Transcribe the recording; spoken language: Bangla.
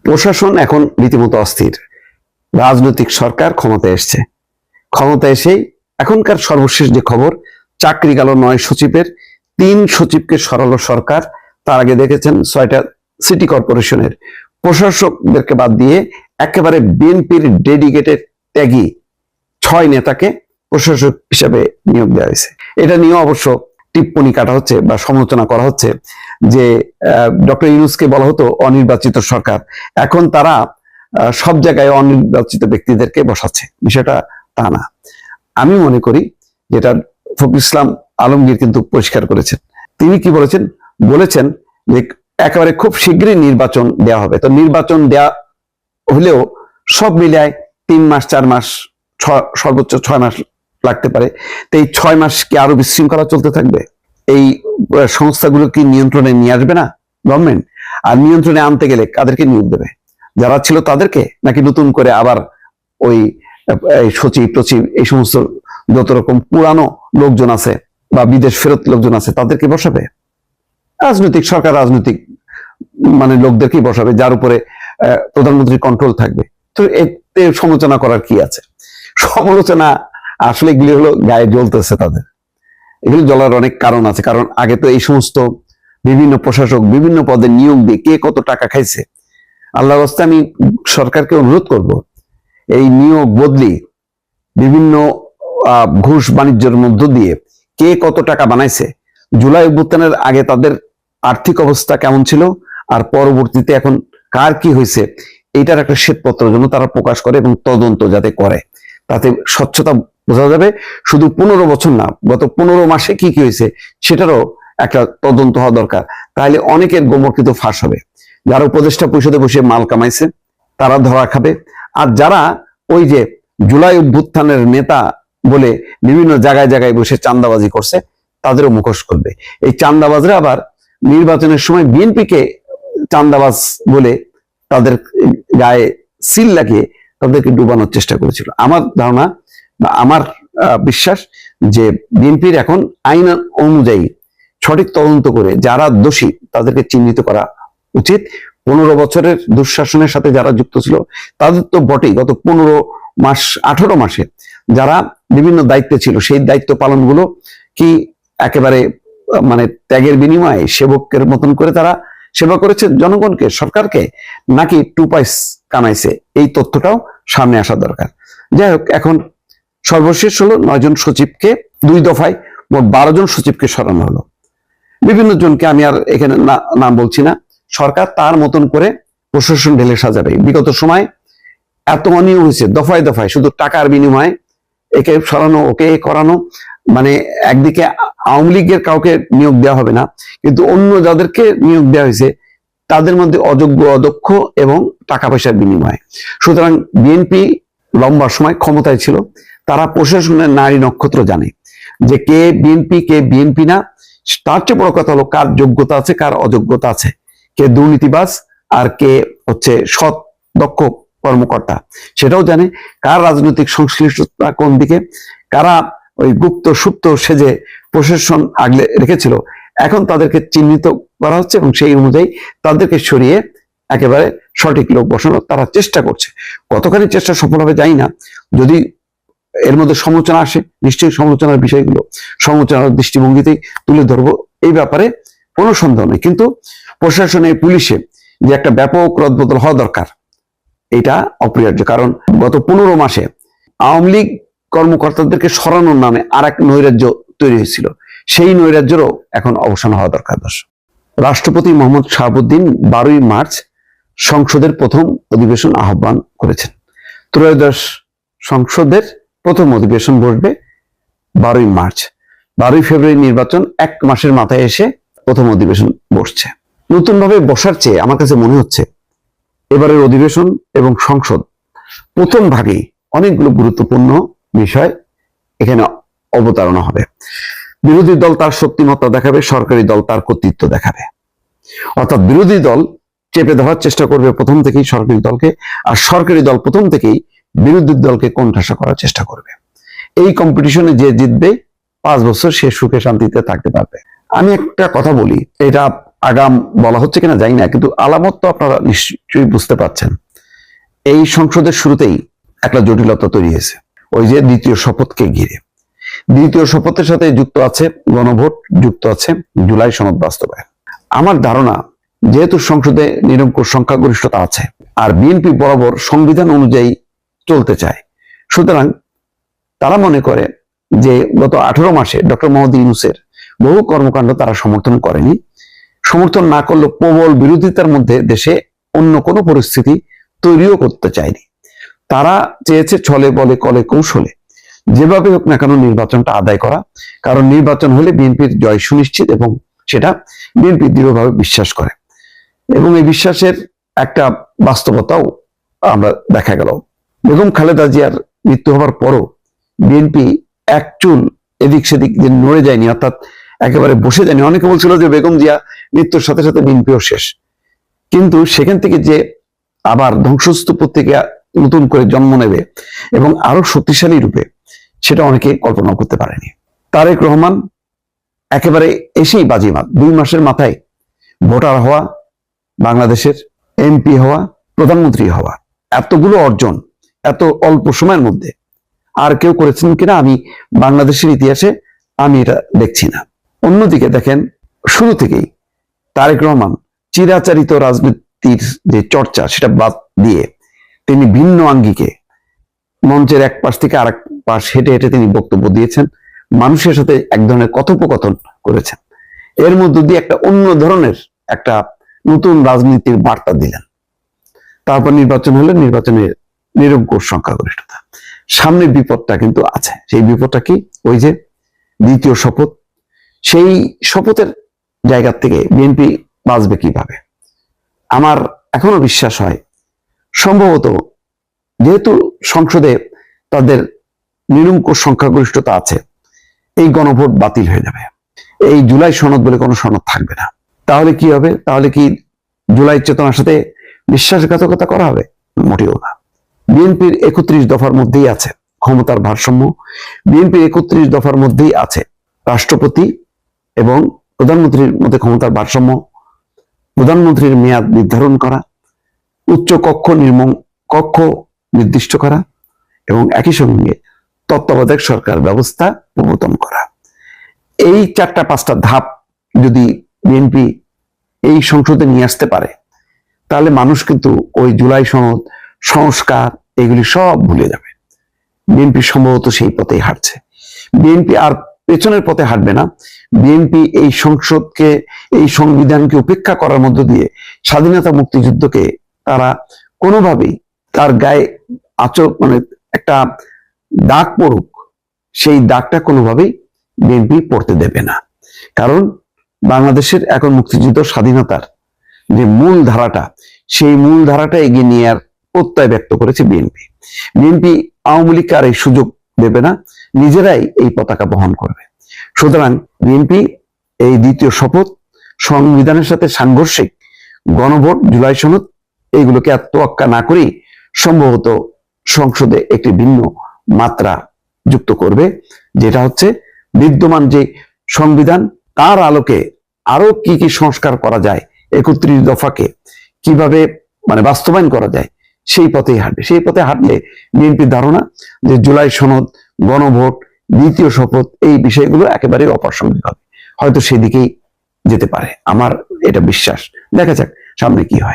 প্রশাসন এখন রীতিমতো অস্থির। রাজনৈতিক সরকার ক্ষমতায় এসছে, ক্ষমতায় এসেই এখনকার সর্বশেষ যে খবর, চাকরি গেল 9 সচিবের, 3 সচিবকে সরালো সরকার। তার আগে দেখেছেন 6টা সিটি কর্পোরেশনের প্রশাসকদেরকে বাদ দিয়ে একেবারে বিএনপির ডেডিকেটেড ত্যাগী 6 নেতাকে প্রশাসক হিসাবে নিয়োগ দেওয়া হয়েছে। এটা নিয়ে অবশ্য টিপ্পনি কাটা হচ্ছে বা সমালোচনা করা হচ্ছে যে ডক্টর ইউনূসকে বলা হতো অনির্বাচিত সরকার, এখন তারা সব জায়গায় অনির্বাচিত ব্যক্তিদেরকে বসাচ্ছে। বিষয়টা তা না। আমি মনে করি যেটা ফখরুল ইসলাম আলমগীর কিন্তু পরিষ্কার করেছেন। তিনি কি বলেছেন? বলেছেন যে একেবারে খুব শীঘ্রই নির্বাচন দেওয়া হবে। তো নির্বাচন দেওয়া হলেও সব মিলায় 3 মাস 4 মাস সর্বোচ্চ 6 মাস লাগতে পারে। তো এই 6 মাস কি আরো বিশৃঙ্খলা চলতে থাকবে? এই সংস্থাগুলো কি নিয়ন্ত্রণে নিয়ে আসবে না গভর্নমেন্ট? আর নিয়ন্ত্রণে আনতে গেলে কাদেরকে নিয়োগ দেবে? যারা ছিল তাদেরকে, নাকি নতুন করে আবার ওই সচিব টচিব এই সমস্ত যত রকম পুরানো লোকজন আছে বা বিদেশ ফেরত লোকজন আছে তাদেরকে বসাবে? রাজনৈতিক সরকার রাজনৈতিক মানে লোকদেরকেই বসাবে, যার উপরে প্রধানমন্ত্রীর কন্ট্রোল থাকবে। তো এতে সমালোচনা করার কি আছে? সমালোচনা আসলে এগুলি হলো গায়ে জ্বলতেছে তাদের। এগুলি জ্বলার অনেক কারণ আছে। কারণ আগে তো এই সমস্ত বিভিন্ন প্রশাসক বিভিন্ন পদে নিয়োগ দিয়ে কে কত টাকা খাইছে, আল্লাহর রাস্তায় আমি সরকারকে অনুরোধ করব, এই নিয়োগ বদলি বিভিন্ন ঘুষ বাণিজ্যের মধ্য দিয়ে কে কত টাকা বানাইছে, জুলাই অভ্যুত্থানের আগে তাদের আর্থিক অবস্থা কেমন ছিল, আর পরবর্তীতে এখন কার কি হয়েছে, এইটার একটা শ্বেতপত্র যেন তারা প্রকাশ করে এবং তদন্ত যাতে করে, তাতে স্বচ্ছতা বোঝা যাবে। শুধু 15 বছর না, গত 15 মাসে কি কি হয়েছে সেটারও একটা তদন্ত হওয়া দরকার। তাহলে অনেকের গোমর কিন্তু ফাঁস হবে। যারা উপদেষ্টা পরিষদে বসে মাল কামাইছে তারা ধরা খাবে, আর যারা ওই যে জুলাই অভ্যুত্থানের নেতা বলে বিভিন্ন জায়গায় জায়গায় বসে চাঁদাবাজি করছে তাদেরও মুখোশ করবে। এই চাঁদাবাজরা আবার নির্বাচনের সময় বিএনপিকে চাঁদাবাজ বলে তাদের গায়ে সিল লাগিয়ে তাদেরকে ডুবানোর চেষ্টা করেছিল। আমার ধারণা বা আমার বিশ্বাস যে বিএনপির এখন আইন অনুযায়ী সঠিক তদন্ত করে যারা দোষী তাদেরকে চিহ্নিত করা উচিত। 15 বছরের দুঃশাসনের সাথে যারা যুক্ত ছিল তাদের তো বটেই, গত 15 মাস 18 মাসে যারা বিভিন্ন দায়িত্বে ছিল সেই দায়িত্ব পালনগুলো কি একেবারে মানে ত্যাগের বিনিময়ে সেবকের মতন করে তারা সেবা করেছে জনগণকে, সরকারকে, নাকি 2 পয়সা কামাইছে? এই তথ্যটাও সামনে আসা দরকার। যাই হোক, এখন সর্বশেষ হলো 9 জন সচিবকে 2 দফায় মোট 12 জন সচিবকে সরানো হলো। বিভিন্ন জনকে আমি আর এখানে নাম বলছি না। সরকার তার মতন করে প্রশাসন ঢেলে সাজাবে। বিগত সময় এত অনিয়ম হয়েছে দফায় দফায়, শুধু টাকার বিনিময়ে একে সরানো ওকে করানো। মানে একদিকে আওয়ামী লীগের কাউকে নিয়োগ দেওয়া হবে না, কিন্তু অন্য যাদেরকে নিয়োগ দেওয়া হয়েছে তাদের মধ্যে অযোগ্য অদক্ষ এবং টাকা পয়সার বিনিময়ে। সুতরাং বিএনপি লম্বা সময় ক্ষমতায় ছিল, তারা প্রশাসনের নারী নক্ষত্র জানে যে কে বিএনপি না। তার চেয়ে বড় কথা হলো কার যোগ্যতা আছে কার অযোগ্যতা আছে, কে দুর্নীতিবাজ আর কে হচ্ছে সৎ দক্ষ কর্মকর্তা সেটাও জানে, কার রাজনৈতিক সংশ্লিষ্টতা কোন দিকে, কারা ওই গুপ্ত সুপ্ত সেজে প্রশাসন আগলে রেখেছিল। এখন তাদেরকে চিহ্নিত করা হচ্ছে এবং সেই অনুযায়ী তাদেরকে সরিয়ে একেবারে সঠিক লোক বসানোর তারা চেষ্টা করছে। কতখানি চেষ্টা সফল হবে জানি না। যদি এর মধ্যে সমালোচনা আসে, নিশ্চয়ই সমালোচনার বিষয়গুলো সমালোচনার দৃষ্টিভঙ্গিতেই তুলে ধরবো, এই ব্যাপারে কোনো সন্দেহ নেই। কিন্তু প্রশাসনে পুলিশে যে একটা ব্যাপক রদবদল হওয়া দরকার এটা অপরিহার্য। কারণ গত 15 মাসে আওয়ামী লীগ কর্মকর্তাদেরকে সরানোর নামে আর এক নৈরাজ্য তৈরি হয়েছিল, সেই নৈরাজ্যেরও এখন অবসান হওয়া দরকার। দর্শক, রাষ্ট্রপতি মোহাম্মদ শাহাবুদ্দিন 12ই মার্চ সংসদের প্রথম অধিবেশন আহ্বান করেছেন। ত্রয়োদশ সংসদের প্রথম অধিবেশন বসবে 12ই মার্চ। 12ই ফেব্রুয়ারি নির্বাচন, 1 মাসের মাথায় এসে প্রথম অধিবেশন বসছে। নতুন ভাবে বসার চেয়ে আমার কাছে মনে হচ্ছে এবারের অধিবেশন এবং সংসদ প্রথম ভাগেই অনেকগুলো গুরুত্বপূর্ণ বিষয় এখানে অবতারণা হবে। বিরোধী দল তার শক্তিমত্তা দেখাবে, সরকারি দল তার কর্তৃত্ব দেখাবে। অর্থাৎ বিরোধী দল চেপে ধরার চেষ্টা করবে প্রথম থেকেই সরকারি দলকে, আর সরকারি দল প্রথম থেকেই বিরোধী দলকে কোণঠাসা করার চেষ্টা করবে। এই কম্পিটিশনে যে জিতবে 5 বছর সে সুখে শান্তিতে থাকতে পারবে। আমি একটা কথা বলি, এটা আগাম বলা হচ্ছে কিনা জানি না, কিন্তু আলামত তো আপনারা নিশ্চয়ই বুঝতে পারছেন। এই সংসদের শুরুতেই একটা জটিলতা তৈরি হয়েছে, ওই যে দ্বিতীয় শপথকে ঘিরে। দ্বিতীয় শপথের সাথে যুক্ত আছে গণভোট, যুক্ত আছে জুলাই সনদ বাস্তবায়ন। আমার ধারণা, যেহেতু সংসদে নিরঙ্কুশ সংখ্যাগরিষ্ঠতা আছে আর বিএনপি বরাবর সংবিধান অনুযায়ী চলতে চায়, সুতরাং তারা মনে করে যে গত 18 মাসে ডক্টর মোহাম্মদ ইউনূসের বহু কর্মকাণ্ড তারা সমর্থন করেনি। সমর্থন না করলেও প্রবল বিরোধিতার মধ্যে দেশে অন্য কোনো পরিস্থিতি তৈরিও করতে চায়নি। তারা চেয়েছে ছলে বলে কলে কৌশলে যেভাবে হোক না কেন নির্বাচনটা আদায় করা, কারণ নির্বাচন হলে বিএনপির জয় সুনিশ্চিত এবং সেটা বিএনপি দৃঢ়ভাবে বিশ্বাস করে। এবং এই বিশ্বাসের একটা বাস্তবতাও আমরা দেখা গেল। বেগম খালেদা জিয়ার মৃত্যু হওয়ার পরও বিএনপি এক চুল এদিক সেদিক যে নড়ে যায়নি, অর্থাৎ একেবারে বসে যায়নি। অনেকে বলছিল যে বেগম জিয়া মৃত্যুর সাথে সাথে বিএনপিও শেষ, কিন্তু সেখান থেকে যে আবার ধ্বংসস্তূপ থেকে নতুন করে জন্ম নেবে এবং আরো শক্তিশালী রূপে, সেটা অনেকে কল্পনা করতে পারেনি। তারেক রহমান একেবারে এসেই বাজিমাত, 2 মাসের মাথায় ভোটার হওয়া, বাংলাদেশের এমপি হওয়া, প্রধানমন্ত্রী হওয়া, এতগুলো অর্জন এত অল্প সময়ের মধ্যে আর কেউ করেছেন কিনা আমি বাংলাদেশের ইতিহাসে আমি এটা দেখছি না। অন্যদিকে দেখেন, শুরু থেকেই তারেক রহমান চিরাচরিত রাজনীতির যে চর্চা সেটা বাদ দিয়ে তিনি ভিন্ন আঙ্গিকে মঞ্চের এক পাশ থেকে আরেক পাশ হেঁটে হেঁটে তিনি বক্তব্য দিয়েছেন, মানুষের সাথে এক ধরনের কথোপকথন করেছেন। এর মধ্য দিয়ে একটা অন্য ধরনের একটা নতুন রাজনীতির বার্তা দিলেন। তারপর নির্বাচন হলে নির্বাচনের নিরঙ্কুশ সংখ্যাগরিষ্ঠতা। সামনে বিপদটা কিন্তু আছে। সেই বিপদটা কি? ওই যে দ্বিতীয় শপথ। সেই শপথের জায়গা থেকে বিএনপি বাঁচবে কিভাবে? আমার এখনো বিশ্বাস হয় সম্ভবত, যেহেতু সংসদে তাদের নিরঙ্কুশ সংখ্যাগরিষ্ঠতা আছে, এই গণভোট বাতিল হয়ে যাবে। এই জুলাই সনদ বলে কোনো সনদ থাকবে না। তাহলে কি হবে? তাহলে কি জুলাই চেতনার সাথে বিশ্বাসঘাতকতা করা হবে? মোটেও না। বিএনপির 31 দফার মধ্যেই আছে ক্ষমতার ভারসাম্য। বিএনপির 31 দফার মধ্যেই আছে রাষ্ট্রপতি এবং প্রধানমন্ত্রীর মধ্যে ক্ষমতার ভারসাম্য, প্রধানমন্ত্রীর মেয়াদ নির্ধারণ করা, উচ্চ কক্ষ নির্মম কক্ষ নির্দিষ্ট করা এবং একই সঙ্গে তত্ত্বাবধায়ক সরকার ব্যবস্থা প্রবর্তন করা। এই 4-5টা ধাপ যদি বিএনপি এই সংসদে নিয়ে আসতে পারে, তাহলে মানুষ কিন্তু ওই জুলাই সনদ, সংস্কার এগুলি সব ভুলে যাবে। বিএনপি সম্ভবত সেই পথেই হাঁটছে। বিএনপি আর পেছনের পথে হাঁটবে না। বিএনপি এই সংসদকে, এই সংবিধানকে উপেক্ষা করার মধ্য দিয়ে স্বাধীনতা মুক্তিযুদ্ধকে তারা কোনোভাবেই তার গায়ে মানে একটা দাগ পড়ুক, সেই দাগটা কোনোভাবেই বিএনপি পড়তে দেবে না। কারণ বাংলাদেশের এখন মুক্তিযুদ্ধ স্বাধীনতার যে মূল ধারাটা, সেই মূল ধারাটা এগিয়ে নেওয়ার প্রত্যয় ব্যক্ত করেছে বিএনপি। বিএনপি আওয়ামী লীগকে আর এই সুযোগ দেবে না, নিজেরাই এই পতাকা বহন করবে। সুতরাং বিএনপি এই দ্বিতীয় শপথ, সংবিধানের সাথে সাংঘর্ষিক গণভোট, জুলাই সনদ, এইগুলোকে আর তোয়াক্কা না করেই সম্ভবত সংসদে একটি ভিন্ন মাত্রা যুক্ত করবে, যেটা হচ্ছে বিদ্যমান যে সংবিধান, তার আলোকে আরো কি কি সংস্কার করা যায়, 31 দফাকে কিভাবে মানে বাস্তবায়ন করা যায়, সেই পথেই হাঁটবে। সেই পথে হাঁটলে বিএনপির ধারণা যে জুলাই সনদ, গণভোট, দ্বিতীয় শপথ, এই বিষয়গুলো একেবারে অপ্রাসঙ্গিক হবে। হয়তো সেদিকেই যেতে পারে, আমার এটা বিশ্বাস। দেখা যাক সামনে কি হয়।